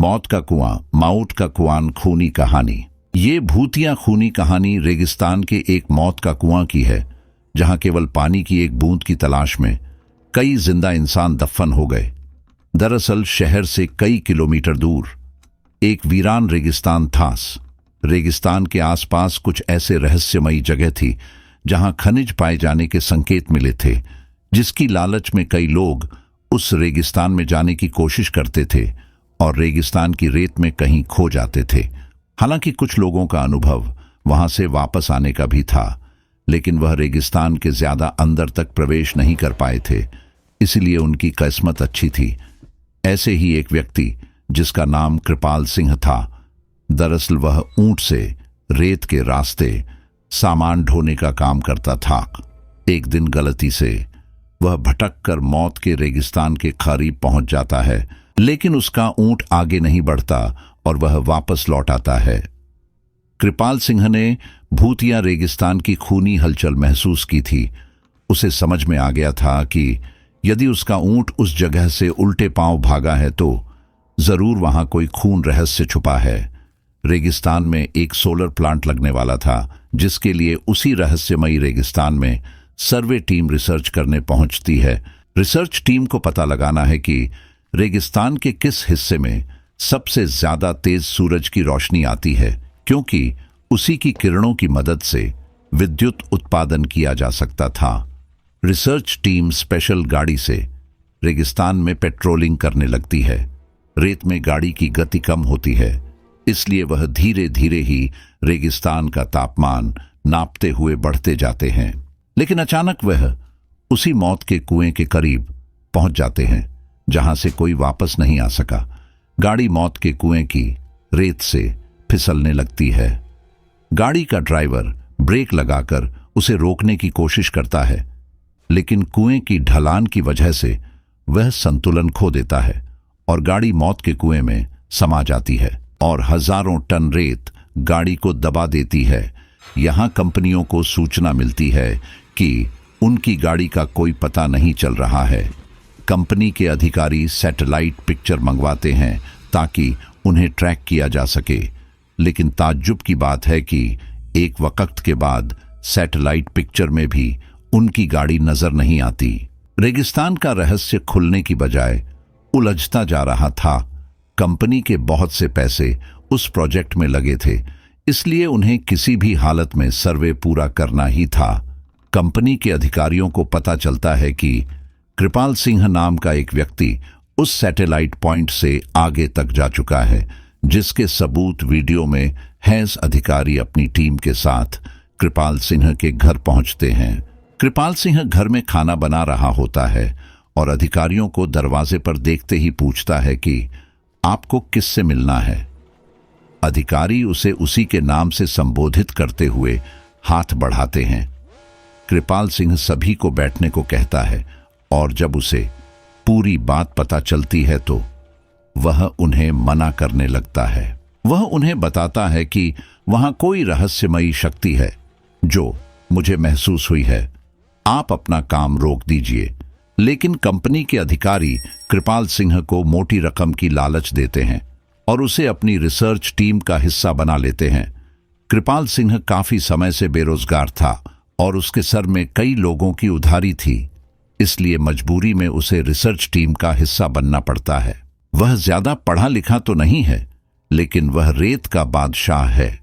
मौत का कुआं, माउट का कुआं खूनी कहानी। ये भूतिया खूनी कहानी रेगिस्तान के एक मौत का कुआं की है, जहां केवल पानी की एक बूंद की तलाश में कई जिंदा इंसान दफन हो गए। दरअसल शहर से कई किलोमीटर दूर एक वीरान रेगिस्तान था। रेगिस्तान के आसपास कुछ ऐसे रहस्यमयी जगह थी जहां खनिज पाए जाने के संकेत मिले थे, जिसकी लालच में कई लोग उस रेगिस्तान में जाने की कोशिश करते थे और रेगिस्तान की रेत में कहीं खो जाते थे। हालांकि कुछ लोगों का अनुभव वहां से वापस आने का भी था, लेकिन वह रेगिस्तान के ज्यादा अंदर तक प्रवेश नहीं कर पाए थे, इसलिए उनकी किस्मत अच्छी थी। ऐसे ही एक व्यक्ति जिसका नाम कृपाल सिंह था। दरअसल वह ऊंट से रेत के रास्ते सामान ढोने का काम करता था। एक दिन गलती से वह भटक कर मौत के रेगिस्तान के करीब पहुंच जाता है, लेकिन उसका ऊंट आगे नहीं बढ़ता और वह वापस लौट आता है। कृपाल सिंह ने भूतिया रेगिस्तान की खूनी हलचल महसूस की थी। उसे समझ में आ गया था कि यदि उसका ऊंट उस जगह से उल्टे पांव भागा है तो जरूर वहां कोई खून रहस्य छुपा है। रेगिस्तान में एक सोलर प्लांट लगने वाला था, जिसके लिए उसी रहस्यमयी रेगिस्तान में सर्वे टीम रिसर्च करने पहुंचती है। रिसर्च टीम को पता लगाना है कि रेगिस्तान के किस हिस्से में सबसे ज्यादा तेज सूरज की रोशनी आती है, क्योंकि उसी की किरणों की मदद से विद्युत उत्पादन किया जा सकता था। रिसर्च टीम स्पेशल गाड़ी से रेगिस्तान में पेट्रोलिंग करने लगती है। रेत में गाड़ी की गति कम होती है, इसलिए वह धीरे धीरे ही रेगिस्तान का तापमान नापते हुए बढ़ते जाते हैं। लेकिन अचानक वह उसी मौत के कुएं के करीब पहुंच जाते हैं, जहां से कोई वापस नहीं आ सका। गाड़ी मौत के कुएं की रेत से फिसलने लगती है। गाड़ी का ड्राइवर ब्रेक लगाकर उसे रोकने की कोशिश करता है, लेकिन कुएं की ढलान की वजह से वह संतुलन खो देता है और गाड़ी मौत के कुएं में समा जाती है और हजारों टन रेत गाड़ी को दबा देती है। यहां कंपनियों को सूचना मिलती है कि उनकी गाड़ी का कोई पता नहीं चल रहा है। कंपनी के अधिकारी सैटेलाइट पिक्चर मंगवाते हैं ताकि उन्हें ट्रैक किया जा सके, लेकिन ताज्जुब की बात है कि एक वक्त के बाद सैटेलाइट पिक्चर में भी उनकी गाड़ी नजर नहीं आती। रेगिस्तान का रहस्य खुलने की बजाय उलझता जा रहा था। कंपनी के बहुत से पैसे उस प्रोजेक्ट में लगे थे, इसलिए उन्हें किसी भी हालत में सर्वे पूरा करना ही था। कंपनी के अधिकारियों को पता चलता है कि कृपाल सिंह नाम का एक व्यक्ति उस सैटेलाइट पॉइंट से आगे तक जा चुका है, जिसके सबूत वीडियो में हैंस अधिकारी अपनी टीम के साथ कृपाल सिंह के घर पहुंचते हैं। कृपाल सिंह घर में खाना बना रहा होता है और अधिकारियों को दरवाजे पर देखते ही पूछता है कि आपको किससे मिलना है। अधिकारी उसे उसी के नाम से संबोधित करते हुए हाथ बढ़ाते हैं। कृपाल सिंह सभी को बैठने को कहता है और जब उसे पूरी बात पता चलती है तो वह उन्हें मना करने लगता है। वह उन्हें बताता है कि वहां कोई रहस्यमयी शक्ति है जो मुझे महसूस हुई है, आप अपना काम रोक दीजिए। लेकिन कंपनी के अधिकारी कृपाल सिंह को मोटी रकम की लालच देते हैं और उसे अपनी रिसर्च टीम का हिस्सा बना लेते हैं। कृपाल सिंह काफी समय से बेरोजगार था और उसके सर में कई लोगों की उधारी थी, इसलिए मजबूरी में उसे रिसर्च टीम का हिस्सा बनना पड़ता है। वह ज्यादा पढ़ा लिखा तो नहीं है, लेकिन वह रेत का बादशाह है।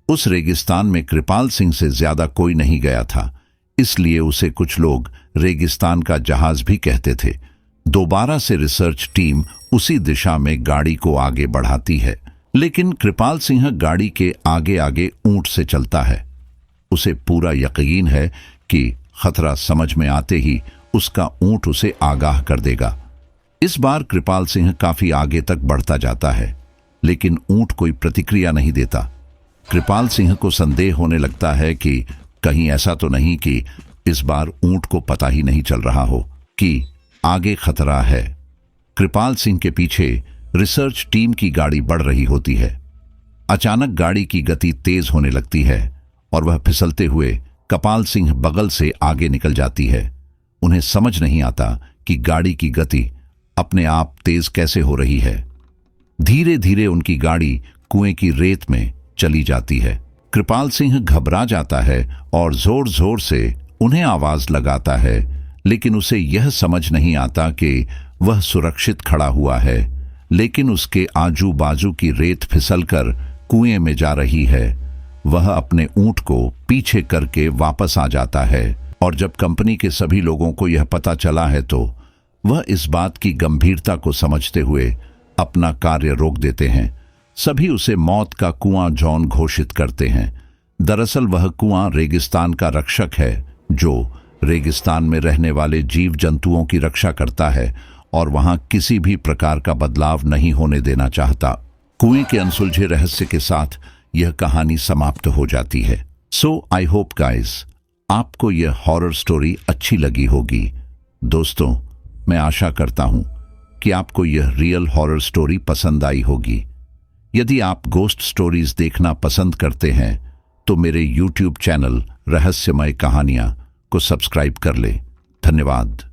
उस रेगिस्तान में कृपाल सिंह से ज्यादा कोई नहीं गया था, इसलिए उसे कुछ लोग रेगिस्तान का जहाज भी कहते थे। दोबारा से रिसर्च टीम उसी दिशा में गाड़ी को आगे बढ़ाती है, लेकिन कृपाल सिंह गाड़ी के आगे आगे ऊंट से चलता है। उसे पूरा यकीन है कि खतरा समझ में आते ही उसका ऊंट उसे आगाह कर देगा। इस बार कृपाल सिंह काफी आगे तक बढ़ता जाता है, लेकिन ऊंट कोई प्रतिक्रिया नहीं देता। कृपाल सिंह को संदेह होने लगता है कि कहीं ऐसा तो नहीं कि इस बार ऊंट को पता ही नहीं चल रहा हो कि आगे खतरा है। कृपाल सिंह के पीछे रिसर्च टीम की गाड़ी बढ़ रही होती है। अचानक गाड़ी की गति तेज होने लगती है और वह फिसलते हुए कृपाल सिंह बगल से आगे निकल जाती है। उन्हें समझ नहीं आता कि गाड़ी की गति अपने आप तेज कैसे हो रही है। धीरे धीरे उनकी गाड़ी कुएं की रेत में चली जाती है। कृपाल सिंह घबरा जाता है और जोर जोर से उन्हें आवाज लगाता है, लेकिन उसे यह समझ नहीं आता कि वह सुरक्षित खड़ा हुआ है, लेकिन उसके आजू बाजू की रेत फिसलकर कुएं में जा रही है। वह अपने ऊंट को पीछे करके वापस आ जाता है और जब कंपनी के सभी लोगों को यह पता चला है तो वह इस बात की गंभीरता को समझते हुए अपना कार्य रोक देते हैं। सभी उसे मौत का कुआं जॉन घोषित करते हैं। दरअसल वह कुआं रेगिस्तान का रक्षक है, जो रेगिस्तान में रहने वाले जीव जंतुओं की रक्षा करता है और वहां किसी भी प्रकार का बदलाव नहीं होने देना चाहता। कुएं के अनसुलझे रहस्य के साथ यह कहानी समाप्त हो जाती है। सो आई होप गाइस आपको यह हॉरर स्टोरी अच्छी लगी होगी। दोस्तों, मैं आशा करता हूं कि आपको यह रियल हॉरर स्टोरी पसंद आई होगी। यदि आप गोस्ट स्टोरीज देखना पसंद करते हैं तो मेरे YouTube चैनल रहस्यमय कहानियां को सब्सक्राइब कर लें। धन्यवाद।